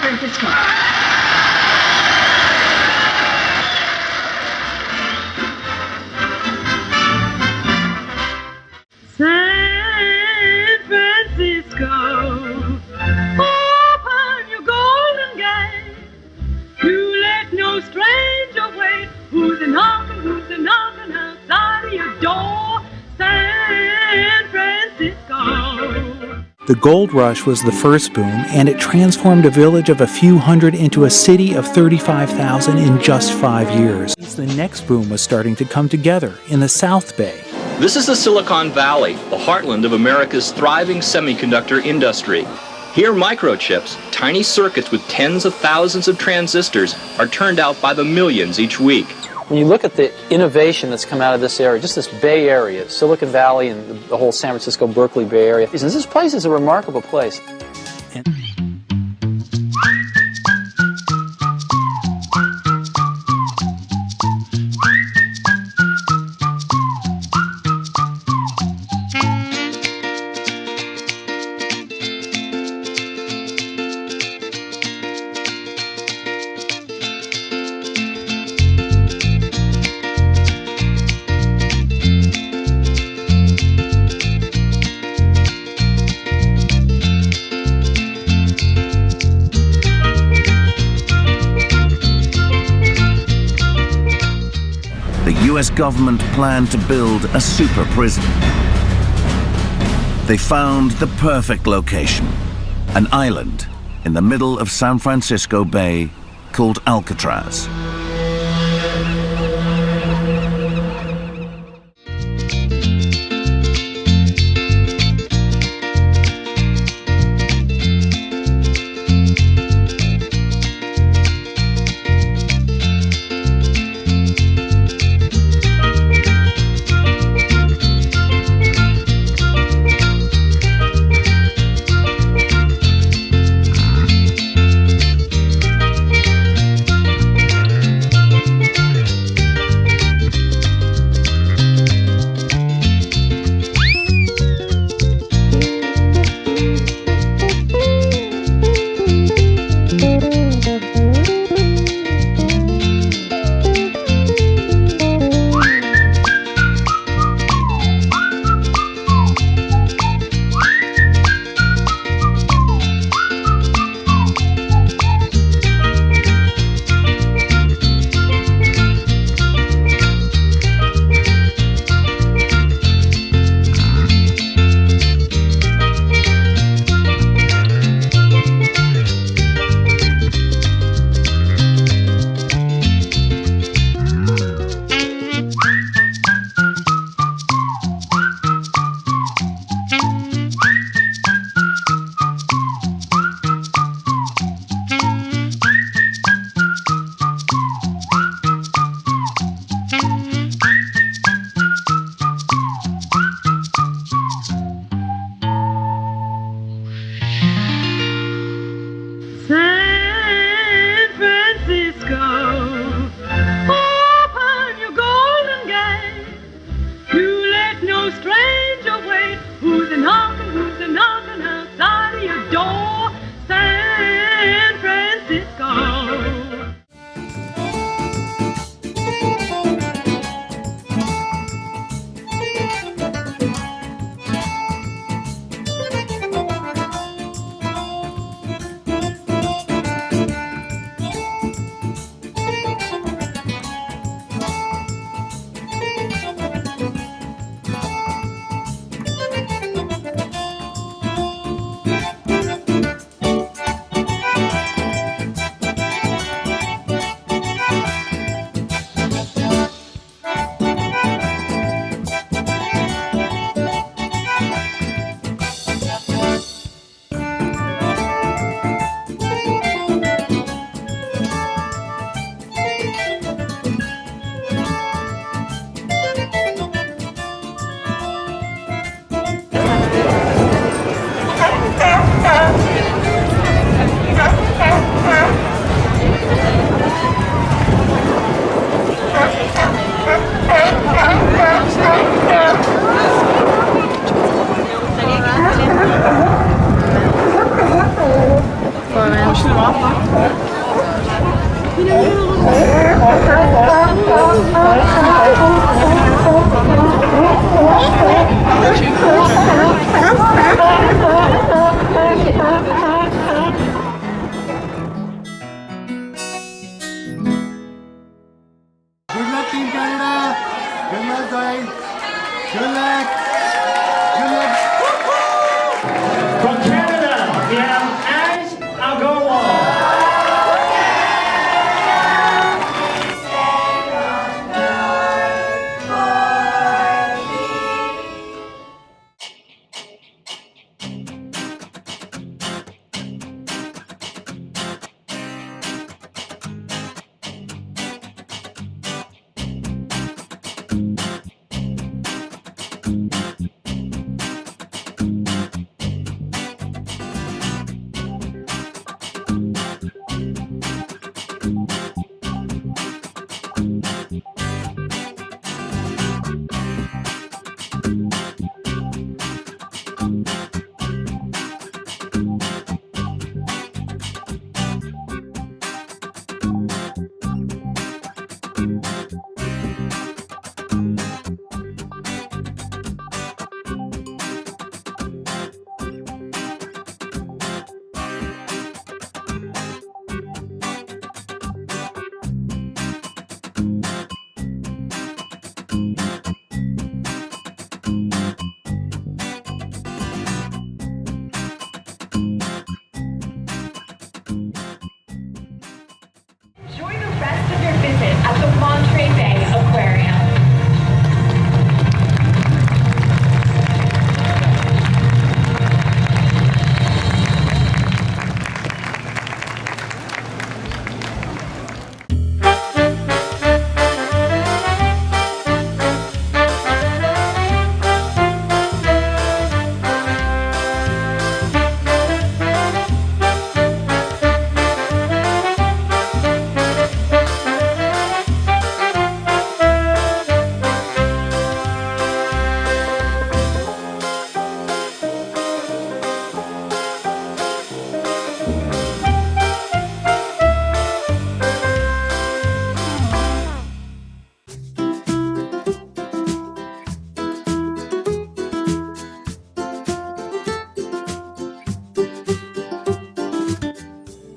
Francisco. San Francisco, open your golden gate to let no stranger wait. Who's a knocking outside of your door? San Francisco. The gold rush was the first boom, and it transformed a village of a few hundred into a city of 35,000 in just 5 years. The next boom was starting to come together in the South Bay. This is the Silicon Valley, the heartland of America's thriving semiconductor industry. Here, microchips, tiny circuits with tens of thousands of transistors, are turned out by the millions each week. When you look at the innovation that's come out of this area, just this Bay Area, Silicon Valley and the whole San Francisco, Berkeley Bay Area, this place is a remarkable place. The US government planned to build a super prison. They found the perfect location, an island in the middle of San Francisco Bay called Alcatraz.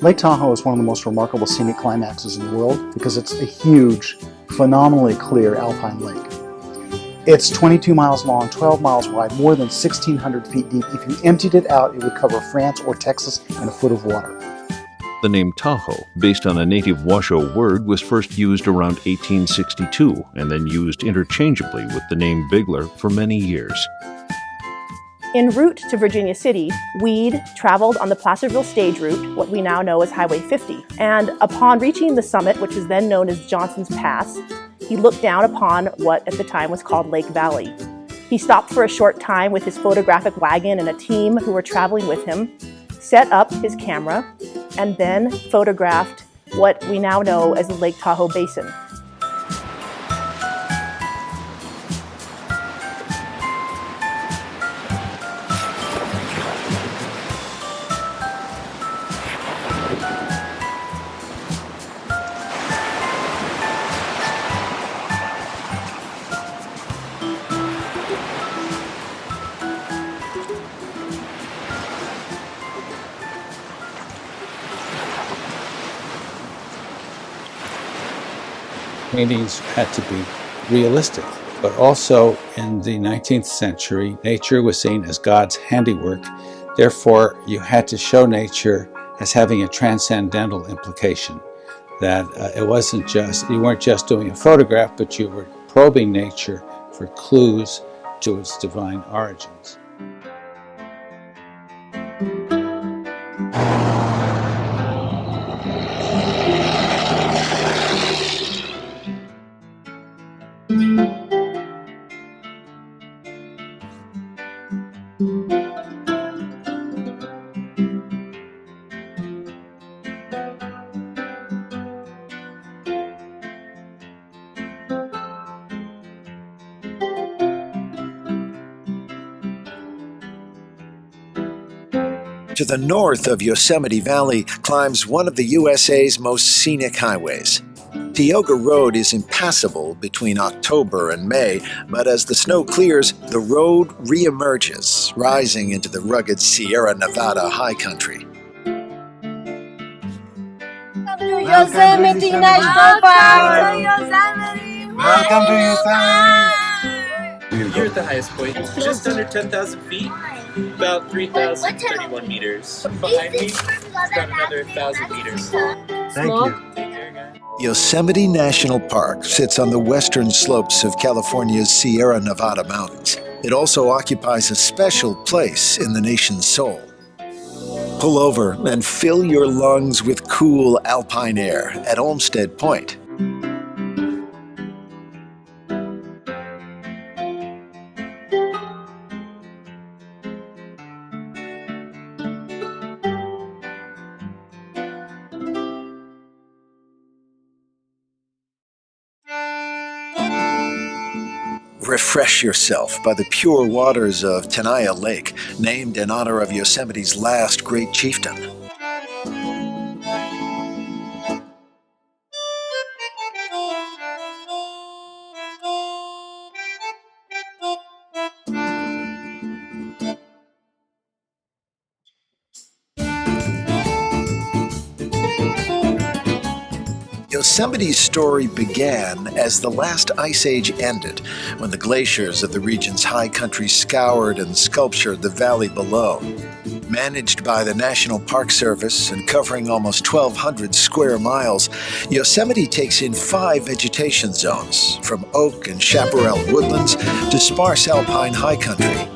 Lake Tahoe is one of the most remarkable scenic climaxes in the world because it's a huge, phenomenally clear alpine lake. It's 22 miles long, 12 miles wide, more than 1,600 feet deep. If you emptied it out, it would cover France or Texas in a foot of water. The name Tahoe, based on a native Washoe word, was first used around 1862 and then used interchangeably with the name Bigler for many years. En route to Virginia City, Weed traveled on the Placerville stage route, what we now know as Highway 50. And upon reaching the summit, which is then known as Johnson's Pass, he looked down upon what at the time was called Lake Valley. He stopped for a short time with his photographic wagon and a team who were traveling with him, set up his camera, and then photographed what we now know as the Lake Tahoe Basin. Paintings had to be realistic, but also in the 19th century, nature was seen as God's handiwork. Therefore, you had to show nature as having a transcendental implication, that it wasn't just, you weren't just doing a photograph, but you were probing nature for clues to its divine origins. To the north of Yosemite Valley climbs one of the USA's most scenic highways. Tioga Road is impassable between October and May, but as the snow clears, the road reemerges, rising into the rugged Sierra Nevada high country. Yosemite National Park! Welcome to Yosemite! You're at the highest point. It's just under 10,000 feet, about 3,031 meters. Behind me, it's about another 1,000 meters. Thank you. Yosemite National Park sits on the western slopes of California's Sierra Nevada mountains. It also occupies a special place in the nation's soul. Pull over and fill your lungs with cool alpine air at Olmsted Point. Refresh yourself by the pure waters of Tenaya Lake, named in honor of Yosemite's last great chieftain. Yosemite's story began as the last ice age ended, when the glaciers of the region's high country scoured and sculptured the valley below. Managed by the National Park Service and covering almost 1,200 square miles, Yosemite takes in 5 vegetation zones, from oak and chaparral woodlands to sparse alpine high country.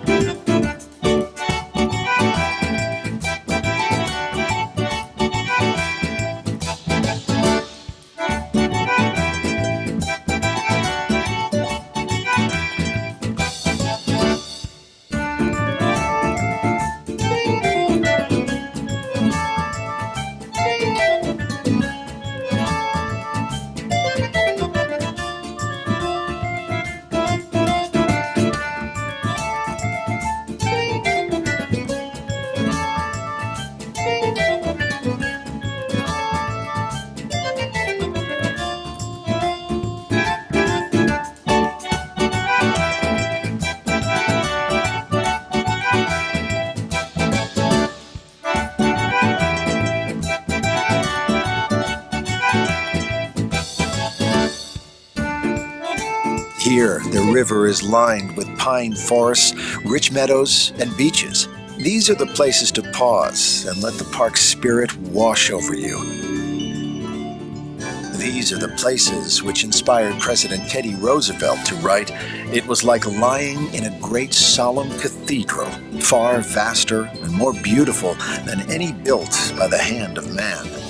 Here, the river is lined with pine forests, rich meadows, and beaches. These are the places to pause and let the park's spirit wash over you. These are the places which inspired President Teddy Roosevelt to write, "It was like lying in a great solemn cathedral, far vaster and more beautiful than any built by the hand of man."